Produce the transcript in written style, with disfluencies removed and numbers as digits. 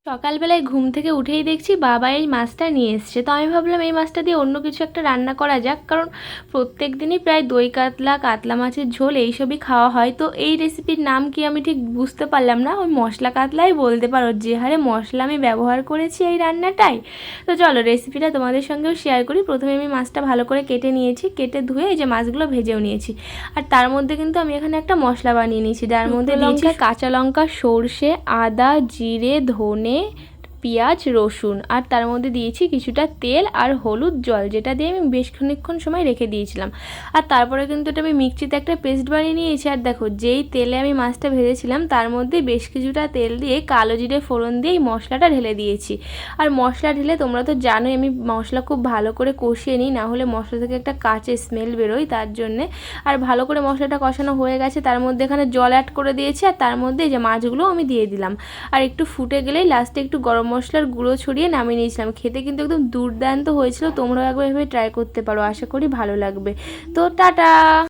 সকালবেলায় ঘুম থেকে উঠেই দেখছি বাবা এই মাছটা নিয়ে এসছে। তো আমি ভাবলাম এই মাছটা দিয়ে অন্য কিছু একটা রান্না করা যাক, কারণ প্রত্যেক দিনই প্রায় দই কাতলা, কাতলা মাছের ঝোল এইসবই খাওয়া হয়। তো এই রেসিপির নাম কি আমি ঠিক বুঝতে পারলাম না, ওই মশলা কাতলাই বলতে পারো, যে হারে মশলা আমি ব্যবহার করেছি এই রান্নাটায়। তো চলো রেসিপিটা তোমাদের সঙ্গেও শেয়ার করি। প্রথমে আমি মাছটা ভালো করে কেটে নিয়েছি, কেটে ধুয়ে এই যে মাছগুলো ভেজেও নিয়েছি। আর তার মধ্যে কিন্তু আমি এখানে একটা মশলা বানিয়ে নিয়েছি, যার মধ্যে দিয়েছি কাঁচা লঙ্কা, সর্ষে, আদা, জিরে, ধনে, পেঁয়াজ, রসুন, আর তার মধ্যে দিয়েছি কিছুটা তেল আর হলুদ জল, যেটা দিয়ে আমি বেশ খানিকক্ষণ সময় রেখে দিয়েছিলাম। আর তারপরে কিন্তু এটা আমি মিক্সিতে একটা পেস্ট বানিয়ে নিয়েছি। আর দেখো, যেই তেলে আমি মাছটা ভেজেছিলাম তার মধ্যে বেশ কিছুটা তেল দিয়ে কালো জিরে ফোড়ন দিয়ে এই মশলাটা ঢেলে দিয়েছি। আর মশলা ঢেলে তোমরা তো জানোই আমি মশলা খুব ভালো করে কষিয়ে নিই, না হলে মশলা থেকে একটা কাঁচা স্মেল বেরোয়, তার জন্যে। আর ভালো করে মশলাটা কষানো হয়ে গেছে, তার মধ্যে এখানে জল অ্যাড করে দিয়েছি। আর তার মধ্যে এই যে মাছগুলো আমি দিয়ে দিলাম। আর একটু ফুটে গেলেই লাস্টে একটু গরম মশলার গুঁড়ো ছড়িয়ে নামিয়ে নিয়েছিলাম। খেতে কিন্তু একদম দুর্দান্ত হয়েছিল। তোমরাও একবার এভাবে ট্রাই করতে পারো, আশা করি ভালো লাগবে। তো টাটা।